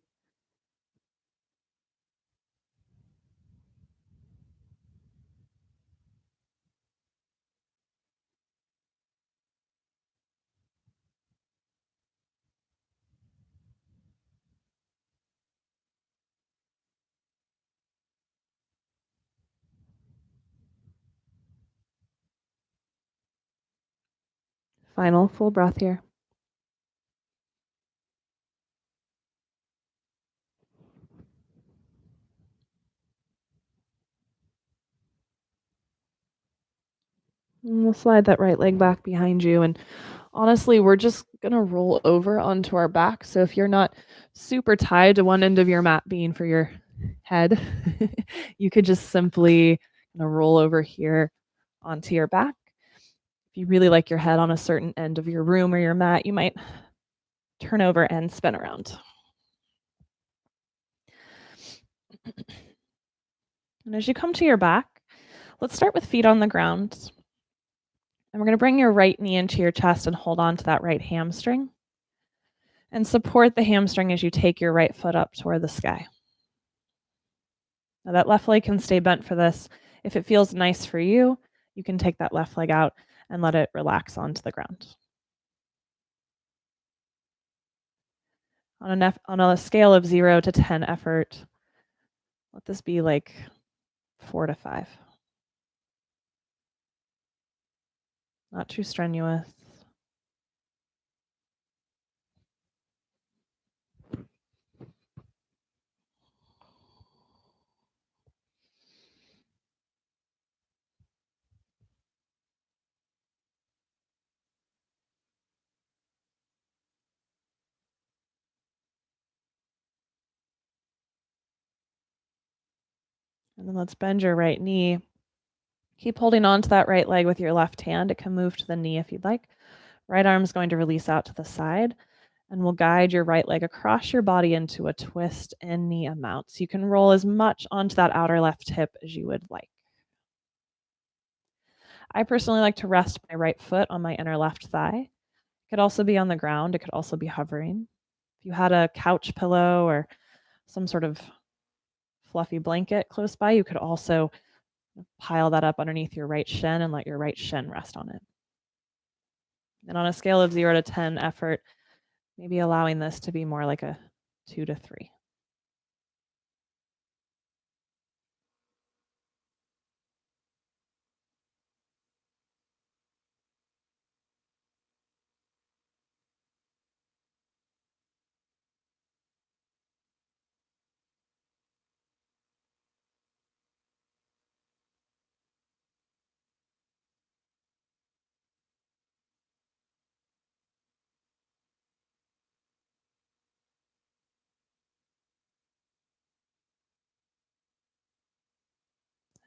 Final full breath here. And we'll slide that right leg back behind you. And honestly, we're just going to roll over onto our back. So if you're not super tied to one end of your mat being for your head, you could just simply roll over here onto your back. If you really like your head on a certain end of your room or your mat, you might turn over and spin around. And as you come to your back, Let's start with feet on the ground. And we're going to bring your right knee into your chest and hold on to that right hamstring. And support the hamstring as you take your right foot up toward the sky. Now that left leg can stay bent for this. If it feels nice for you, you can take that left leg out and let it relax onto the ground. On a scale of 0 to 10 effort, let this be like 4 to 5. Not too strenuous. And then let's bend your right knee. Keep holding on to that right leg with your left hand. It can move to the knee if you'd like. Right arm is going to release out to the side, and we'll guide your right leg across your body into a twist in knee amount. So you can roll as much onto that outer left hip as you would like. I personally like to rest my right foot on my inner left thigh. It could also be on the ground. It could also be hovering. If you had a couch pillow or some sort of fluffy blanket close by, you could also pile that up underneath your right shin and let your right shin rest on it. And on a scale of 0 to 10 effort, maybe allowing this to be more like a 2 to 3.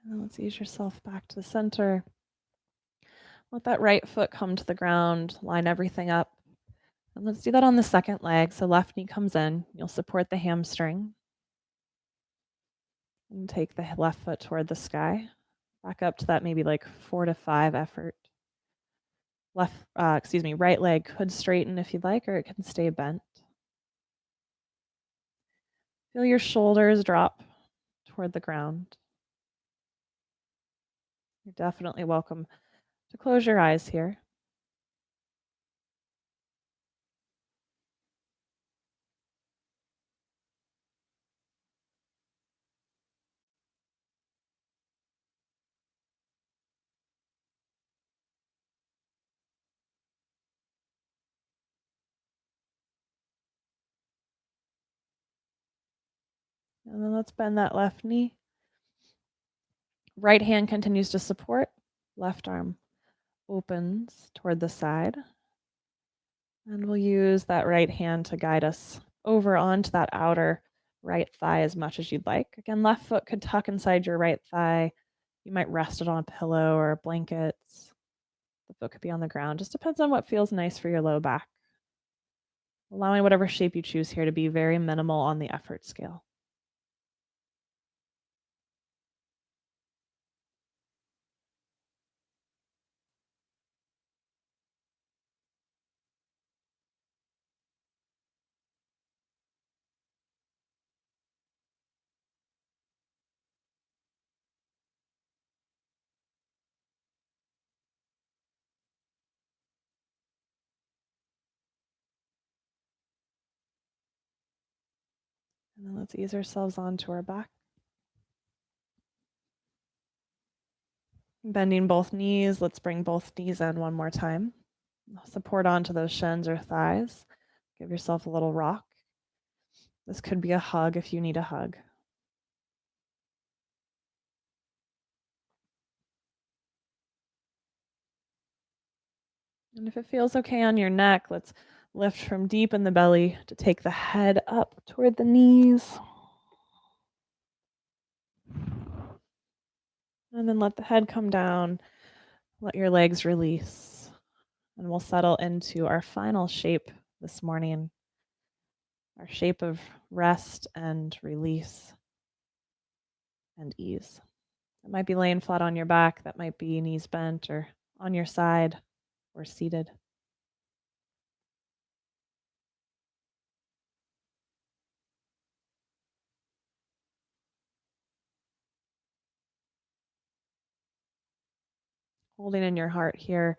And then let's ease yourself back to the center. Let that right foot come to the ground, line everything up. And let's do that on the second leg. So left knee comes in. You'll support the hamstring. And take the left foot toward the sky. Back up to that maybe like 4 to 5 effort. Right leg could straighten if you'd like, or it can stay bent. Feel your shoulders drop toward the ground. You're definitely welcome to close your eyes here. And then let's bend that left knee. Right hand continues to support. Left arm opens toward the side. And we'll use that right hand to guide us over onto that outer right thigh as much as you'd like. Again, left foot could tuck inside your right thigh. You might rest it on a pillow or blankets. The foot could be on the ground. Just depends on what feels nice for your low back. Allowing whatever shape you choose here to be very minimal on the effort scale. And then let's ease ourselves onto our back. Bending both knees. Let's bring both knees in one more time. Support onto those shins or thighs. Give yourself a little rock. This could be a hug if you need a hug. And if it feels okay on your neck, let's lift from deep in the belly to take the head up toward the knees. And then let the head come down. Let your legs release. And we'll settle into our final shape this morning, our shape of rest and release and ease. It might be laying flat on your back, that might be knees bent or on your side or seated. Holding in your heart here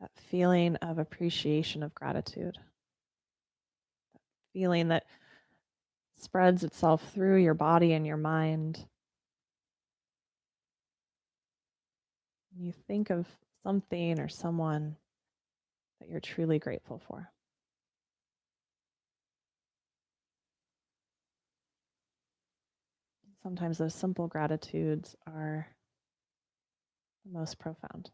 that feeling of appreciation, of gratitude, feeling that spreads itself through your body and your mind. You think of something or someone that you're truly grateful for. Sometimes those simple gratitudes are the most profound.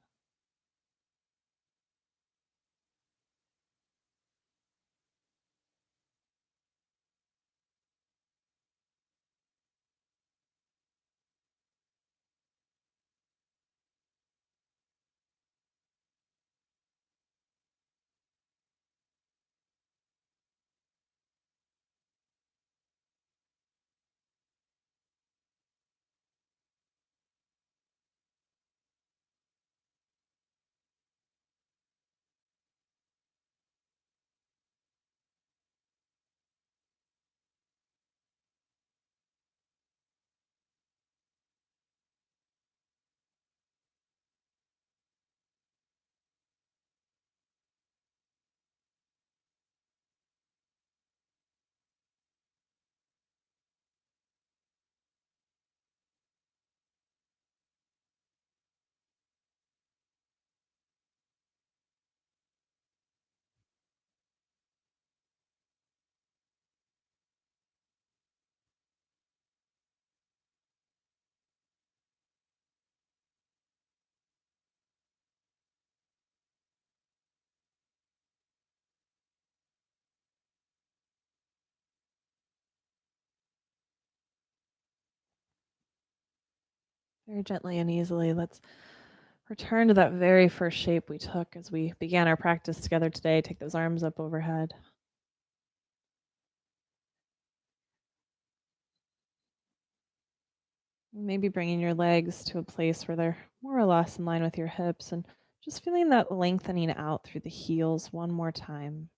Very gently and easily, let's return to that very first shape we took as we began our practice together today. Take those arms up overhead. Maybe bringing your legs to a place where they're more or less in line with your hips and just feeling that lengthening out through the heels one more time.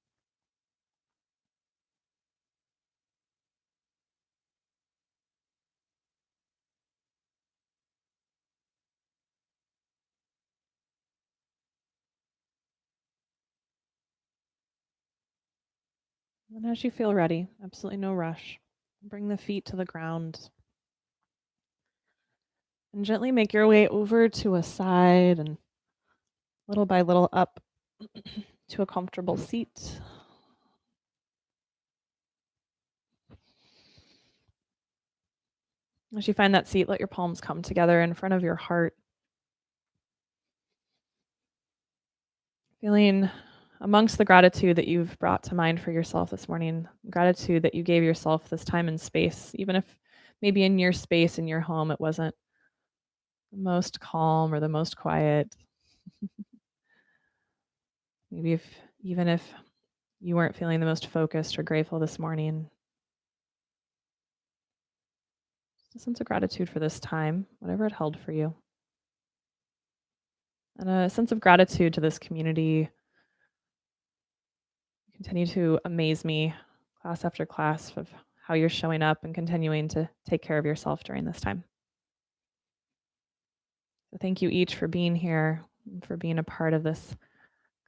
And as you feel ready, absolutely no rush, bring the feet to the ground and gently make your way over to a side and little by little up to a comfortable seat. As you find that seat, let your palms come together in front of your heart. Feeling amongst the gratitude that you've brought to mind for yourself this morning, gratitude that you gave yourself this time and space, even if maybe in your space in your home it wasn't the most calm or the most quiet. Maybe even if you weren't feeling the most focused or grateful this morning, just a sense of gratitude for this time, whatever it held for you. And a sense of gratitude to this community. Continue to amaze me class after class of how you're showing up and continuing to take care of yourself during this time. So thank you each for being here and for being a part of this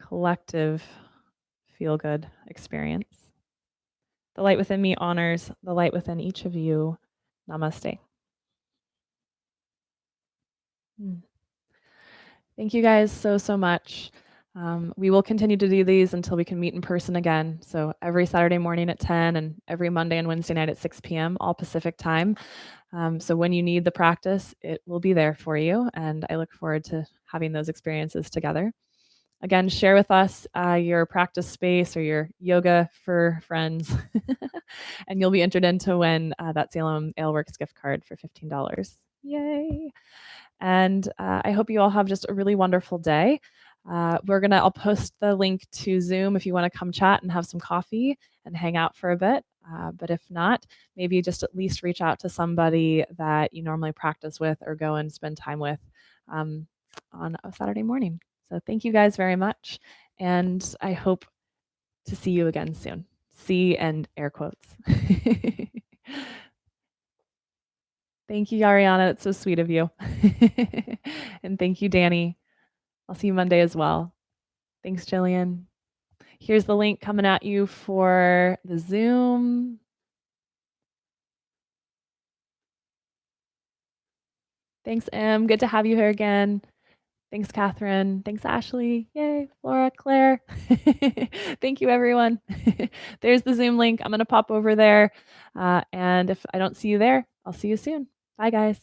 collective feel good experience. The light within me honors the light within each of you. Namaste. Mm. Thank you guys so much. We will continue to do these until we can meet in person again. So every Saturday morning at 10 and every Monday and Wednesday night at 6 p.m., all Pacific time. So when you need the practice, it will be there for you. And I look forward to having those experiences together. Again, share with us your practice space or your yoga for friends, and you'll be entered in to win that Salem Aleworks gift card for $15. Yay! And I hope you all have just a really wonderful day. I'll post the link to Zoom if you want to come chat and have some coffee and hang out for a bit. But if not, maybe just at least reach out to somebody that you normally practice with or go and spend time with um, on a Saturday morning. So thank you guys very much. And I hope to see you again soon. See and air quotes. Thank you, Ariana. That's so sweet of you. And thank you, Danny. I'll see you Monday as well. Thanks, Jillian. Here's the link coming at you for the Zoom. Thanks, Em. Good to have you here again. Thanks, Catherine. Thanks, Ashley. Yay, Laura, Claire. Thank you, everyone. There's the Zoom link. I'm going to pop over there. And if I don't see you there, I'll see you soon. Bye, guys.